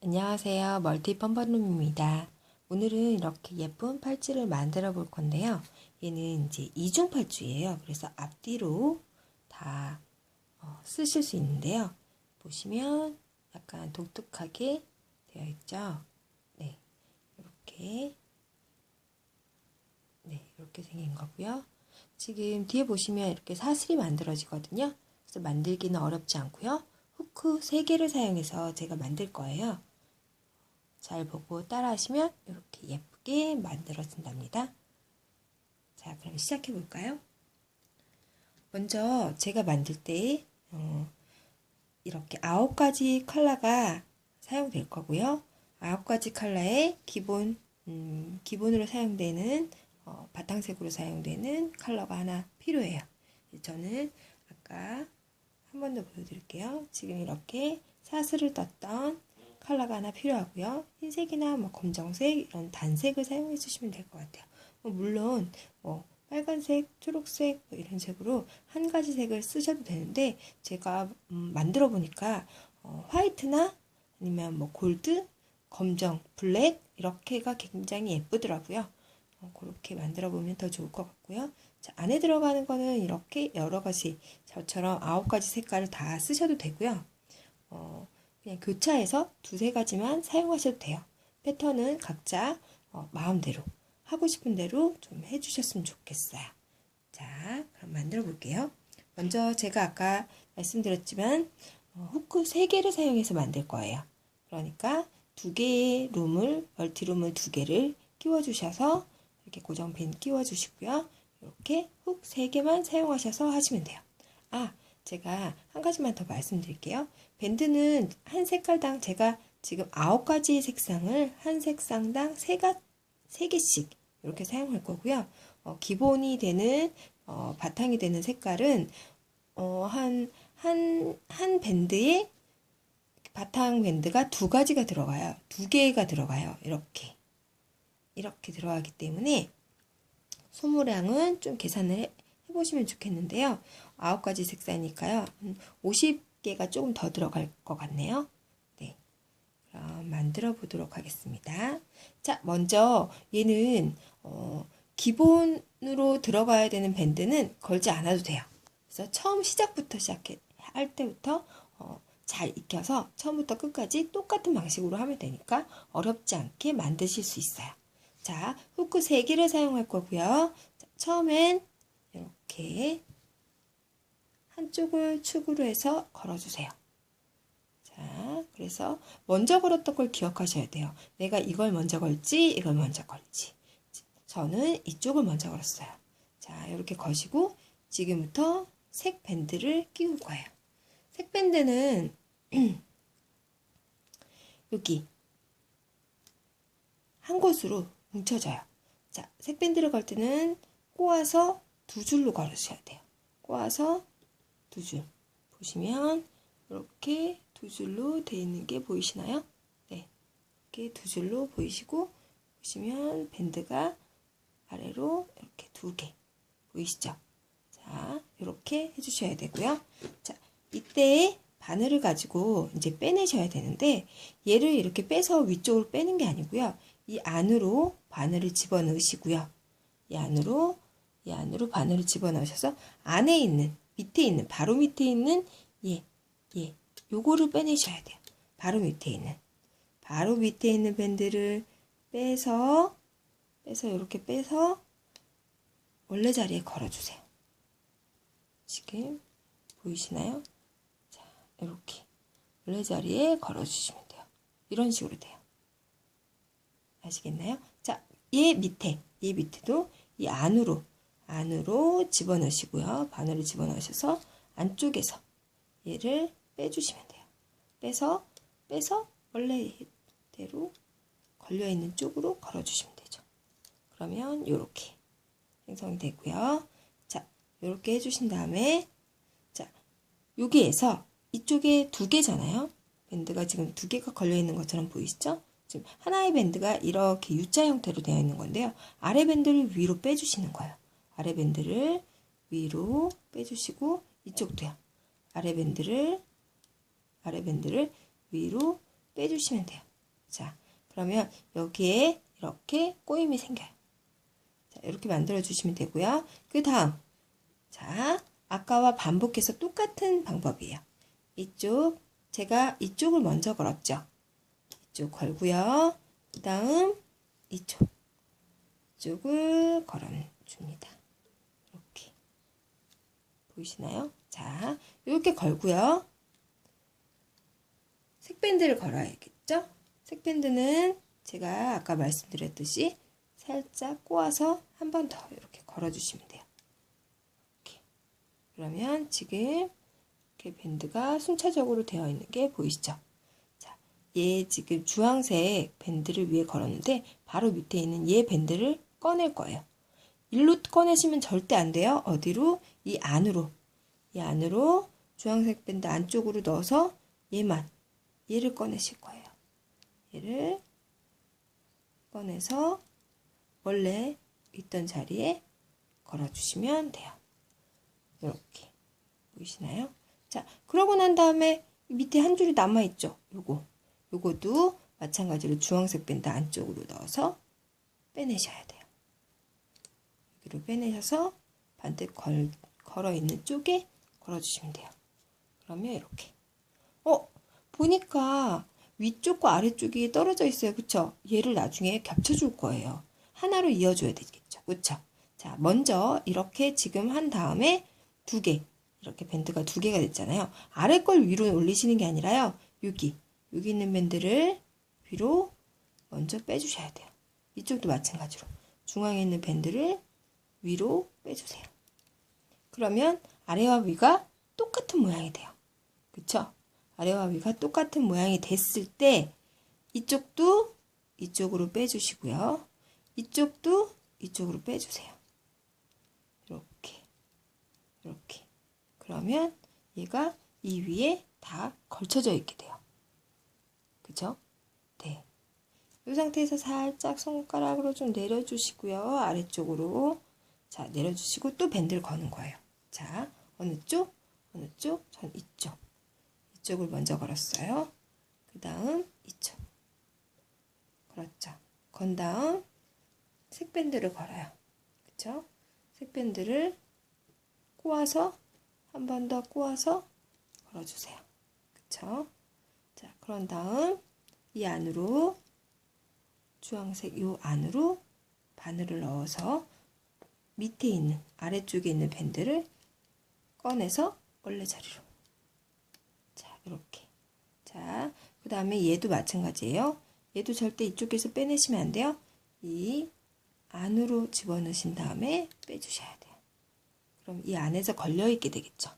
안녕하세요. 멀티 펌버룸입니다. 오늘은 이렇게 예쁜 팔찌를 만들어 볼 건데요. 얘는 이제 이중 팔찌예요. 그래서 앞뒤로 다 쓰실 수 있는데요. 보시면 약간 독특하게 되어 있죠. 네, 이렇게 이렇게 생긴 거고요. 지금 뒤에 보시면 이렇게 사슬이 만들어지거든요. 그래서 만들기는 어렵지 않고요. 후크 3개를 사용해서 제가 만들 거예요. 잘 보고 따라 하시면 이렇게 예쁘게 만들어진답니다. 자, 그럼 시작해 볼까요? 먼저 제가 만들 때 이렇게 9가지 컬러가 사용될 거고요. 9가지 컬러의 기본으로 사용되는 바탕색으로 사용되는 컬러가 하나 필요해요. 저는 아까 한 번 더 보여드릴게요. 지금 이렇게 사슬을 떴던 컬러가 하나 필요하고요. 흰색이나 검정색 이런 단색을 사용해 주시면 될 것 같아요. 물론 빨간색, 초록색 이런 색으로 한 가지 색을 쓰셔도 되는데 제가 만들어 보니까 화이트나 아니면 골드, 검정, 블랙 이렇게가 굉장히 예쁘더라고요. 그렇게 만들어 보면 더 좋을 것 같고요. 자, 안에 들어가는 거는 이렇게 여러 가지 저처럼 9가지 색깔을 다 쓰셔도 되고요. 그냥 교차해서 2-3가지만 사용하셔도 돼요. 패턴은 각자 마음대로 하고 싶은 대로 좀 해주셨으면 좋겠어요. 자, 그럼 만들어 볼게요. 먼저 제가 아까 말씀드렸지만 후크 3개를 사용해서 만들 거예요. 그러니까 2개의 멀티룸을 2개를 끼워 주셔서 이렇게 고정핀 끼워 주시고요. 이렇게 훅 3개만 사용하셔서 하시면 돼요. 제가 한 가지만 더 말씀드릴게요. 밴드는 한 색깔당 제가 지금 9가지 색상을 한 색상당 3개씩 이렇게 사용할 거고요. 기본이 되는 바탕이 되는 색깔은 한 밴드에 바탕 밴드가 2가지가 들어가요. 2개가 들어가요. 이렇게 들어가기 때문에 소모량은 좀 계산을 해보시면 좋겠는데요. 9가지 색상이니까요. 50개가 조금 더 들어갈 것 같네요. 네, 그럼 만들어 보도록 하겠습니다. 자, 먼저 얘는 기본으로 들어가야 되는 밴드는 걸지 않아도 돼요. 그래서 처음 시작부터 할 때부터 잘 익혀서 처음부터 끝까지 똑같은 방식으로 하면 되니까 어렵지 않게 만드실 수 있어요. 자, 후크 3개를 사용할 거고요. 자, 처음엔 이렇게 한쪽을 축으로 해서 걸어주세요. 자, 그래서 먼저 걸었던 걸 기억하셔야 돼요. 내가 이걸 먼저 걸지, 이걸 먼저 걸지. 저는 이쪽을 먼저 걸었어요. 자, 이렇게 거시고 지금부터 색 밴드를 끼울 거예요. 색 밴드는 여기 한 곳으로 뭉쳐져요. 자, 색 밴드를 걸 때는 꼬아서 2줄로 걸으셔야 돼요. 꼬아서 2줄. 보시면 이렇게 2줄로 되어 있는 게 보이시나요? 네, 이렇게 2줄로 보이시고 보시면 밴드가 아래로 이렇게 2개 보이시죠? 자, 이렇게 해주셔야 되고요. 자, 이때 바늘을 가지고 이제 빼내셔야 되는데 얘를 이렇게 빼서 위쪽으로 빼는 게 아니고요. 이 안으로 바늘을 집어넣으시고요. 이 안으로 바늘을 집어넣으셔서 안에 있는 바로 밑에 있는 요거를 빼내셔야 돼요. 바로 밑에 있는 밴드를 빼서 이렇게 빼서 원래 자리에 걸어주세요. 지금 보이시나요? 자, 이렇게 원래 자리에 걸어주시면 돼요. 이런 식으로 돼요. 아시겠나요? 자, 얘 밑에도 이 안으로 집어넣으시고요. 바늘을 집어넣으셔서 안쪽에서 얘를 빼주시면 돼요. 빼서 원래대로 걸려있는 쪽으로 걸어주시면 되죠. 그러면 이렇게 생성이 되고요. 자, 이렇게 해주신 다음에 자, 여기에서 이쪽에 2개잖아요. 밴드가 지금 2개가 걸려있는 것처럼 보이시죠? 지금 하나의 밴드가 이렇게 U자 형태로 되어 있는 건데요. 아래 밴드를 위로 빼주시는 거예요. 아래 밴드를 위로 빼주시고 이쪽도요. 아래 밴드를 위로 빼주시면 돼요. 자, 그러면 여기에 이렇게 꼬임이 생겨요. 자, 이렇게 만들어 주시면 되고요. 그 다음, 자, 아까와 반복해서 똑같은 방법이에요. 제가 이쪽을 먼저 걸었죠. 이쪽 걸고요. 그 다음 이쪽을 걸어줍니다. 이렇게 보이시나요? 자, 이렇게 걸고요. 색밴드를 걸어야겠죠? 색밴드는 제가 아까 말씀드렸듯이 살짝 꼬아서 한 번 더 이렇게 걸어주시면 돼요. 이렇게. 그러면 지금 이렇게 밴드가 순차적으로 되어 있는 게 보이시죠? 자, 얘 지금 주황색 밴드를 위에 걸었는데 바로 밑에 있는 얘 밴드를 꺼낼 거예요. 일로 꺼내시면 절대 안 돼요. 어디로? 이 안으로 주황색 밴드 안쪽으로 넣어서 얘를 꺼내실 거예요. 얘를 꺼내서 원래 있던 자리에 걸어주시면 돼요. 이렇게 보이시나요? 자, 그러고 난 다음에 밑에 한 줄이 남아있죠? 요것도 마찬가지로 주황색 밴드 안쪽으로 넣어서 빼내셔야 돼요. 여기로 빼내셔서 반대 걸어있는 쪽에 걸어주시면 돼요. 그러면 이렇게. 보니까 위쪽과 아래쪽이 떨어져 있어요. 그쵸? 얘를 나중에 겹쳐줄 거예요. 하나로 이어줘야 되겠죠. 그쵸? 자, 먼저 이렇게 지금 한 다음에 이렇게 밴드가 2개가 됐잖아요. 아래 걸 위로 올리시는 게 아니라요. 여기 있는 밴드를 위로 먼저 빼주셔야 돼요. 이쪽도 마찬가지로 중앙에 있는 밴드를 위로 빼주세요. 그러면 아래와 위가 똑같은 모양이 돼요. 그쵸? 아래와 위가 똑같은 모양이 됐을 때 이쪽도 이쪽으로 빼주시고요. 이쪽도 이쪽으로 빼주세요. 이렇게. 그러면 얘가 이 위에 다 걸쳐져 있게 돼요. 그죠? 네. 이 상태에서 살짝 손가락으로 좀 내려주시고요. 아래쪽으로. 자, 내려주시고 또 밴드를 거는 거예요. 자, 어느 쪽? 전 이쪽. 이쪽을 먼저 걸었어요. 그 다음 이쪽. 그렇죠. 건 다음 색밴드를 걸어요. 그쵸? 색밴드를 꼬아서 한 번 더 꼬아서 걸어주세요. 그쵸? 자, 그런 다음 이 안으로 주황색 요 안으로 바늘을 넣어서 밑에 있는 아래쪽에 있는 밴드를 꺼내서 원래 자리로. 자, 이렇게. 자, 그 다음에 얘도 마찬가지예요. 얘도 절대 이쪽에서 빼내시면 안 돼요. 이 안으로 집어넣으신 다음에 빼주셔야 돼요. 그럼 이 안에서 걸려있게 되겠죠.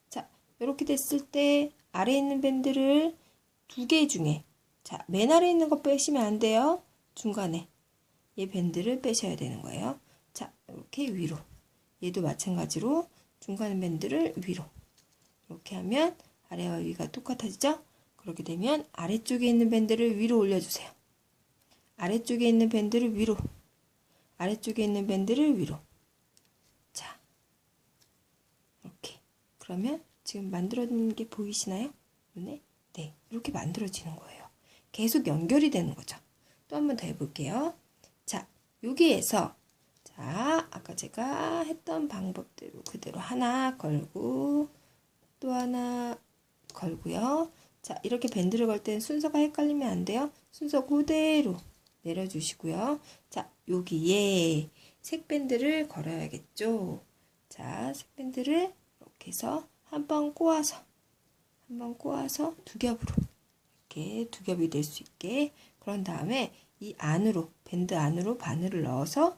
자, 이렇게 됐을 때 아래에 있는 밴드를 2개 중에 자, 맨 아래에 있는 거 빼시면 안 돼요. 중간에 얘 밴드를 빼셔야 되는 거예요. 자, 이렇게 위로. 얘도 마찬가지로 중간 밴드를 위로. 이렇게 하면 아래와 위가 똑같아지죠? 그렇게 되면 아래쪽에 있는 밴드를 위로 올려주세요. 아래쪽에 있는 밴드를 위로. 아래쪽에 있는 밴드를 위로. 자, 이렇게. 그러면 지금 만들어진 게 보이시나요? 눈에? 네, 이렇게 만들어지는 거예요. 계속 연결이 되는 거죠. 또 한 번 더 해볼게요. 자, 여기에서 자, 아까 제가 했던 방법대로 그대로 하나 걸고 또 하나 걸고요. 자, 이렇게 밴드를 걸 때는 순서가 헷갈리면 안 돼요. 순서 그대로 내려주시고요. 자, 여기에 색밴드를 걸어야겠죠. 자, 색밴드를 이렇게 해서 한 번 꼬아서 2겹으로 이렇게 2겹이 될 수 있게 그런 다음에 이 안으로 밴드 안으로 바늘을 넣어서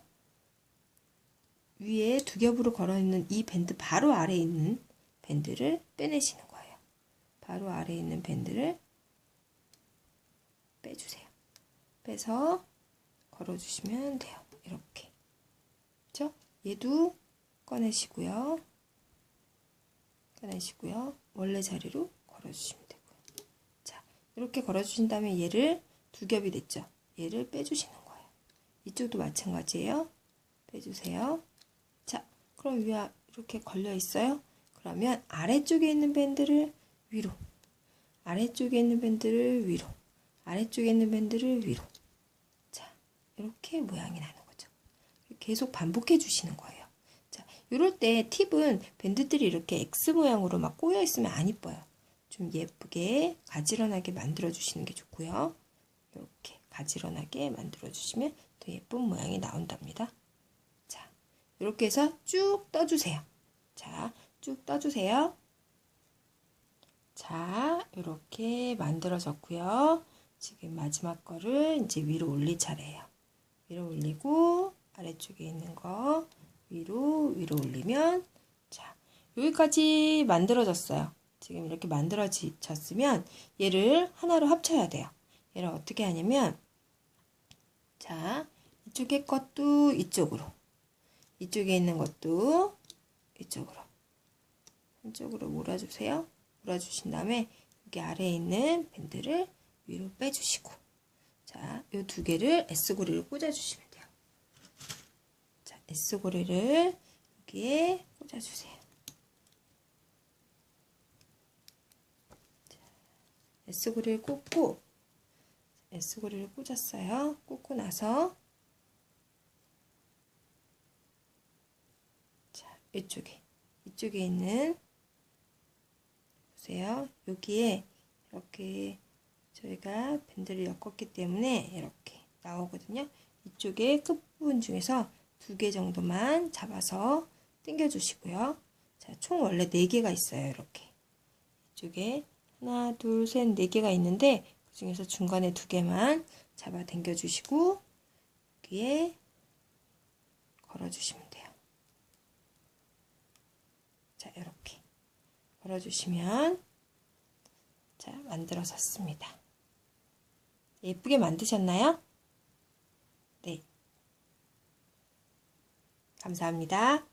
위에 2겹으로 걸어있는 이 밴드 바로 아래에 있는 밴드를 빼내시는 거예요. 바로 아래에 있는 밴드를 빼주세요. 빼서 걸어주시면 돼요. 이렇게. 그렇죠? 얘도 꺼내시고요. 원래 자리로 걸어주시면 되고요. 자, 이렇게 걸어주신 다음에 얘를 2겹이 됐죠? 얘를 빼주시는 거예요. 이쪽도 마찬가지예요. 빼주세요. 자, 그럼 위에 이렇게 걸려 있어요. 그러면 아래쪽에 있는 밴드를 위로, 아래쪽에 있는 밴드를 위로, 아래쪽에 있는 밴드를 위로. 자, 이렇게 모양이 나는 거죠. 계속 반복해 주시는 거예요. 자, 이럴 때 팁은 밴드들이 이렇게 X 모양으로 막 꼬여 있으면 안 이뻐요. 좀 예쁘게 가지런하게 만들어 주시는 게 좋고요. 이렇게 가지런하게 만들어 주시면 더 예쁜 모양이 나온답니다. 자, 이렇게 해서 쭉 떠주세요. 자, 쭉 떠주세요. 자, 이렇게 만들어졌고요. 지금 마지막 거를 이제 위로 올릴 차례예요. 위로 올리고 아래쪽에 있는 거 위로 올리면, 자, 여기까지 만들어졌어요. 지금 이렇게 만들어졌으면 얘를 하나로 합쳐야 돼요. 얘를 어떻게 하냐면, 자, 이쪽에 것도 이쪽으로, 이쪽에 있는 것도 이쪽으로, 한쪽으로 몰아주세요. 몰아주신 다음에 여기 아래에 있는 밴드를 위로 빼주시고, 자, 이 두 개를 S고리를 꽂아주시면 돼요. 자, S고리를 여기에 꽂아주세요. 자, S고리를 꽂고, S고리를 꽂았어요. 꽂고 나서, 자, 이쪽에 있는, 보세요. 여기에 이렇게 저희가 밴드를 엮었기 때문에 이렇게 나오거든요. 이쪽에 끝부분 중에서 2개 정도만 잡아서 당겨 주시고요. 자, 총 원래 4개가 있어요. 이렇게 이쪽에 하나, 둘, 셋, 4개가 있는데 그 중에서 중간에 2개만 잡아 당겨 주시고 여기에 걸어 주시면 돼요. 자, 이렇게 걸어 주시면, 자, 만들어졌습니다. 예쁘게 만드셨나요? 네. 감사합니다.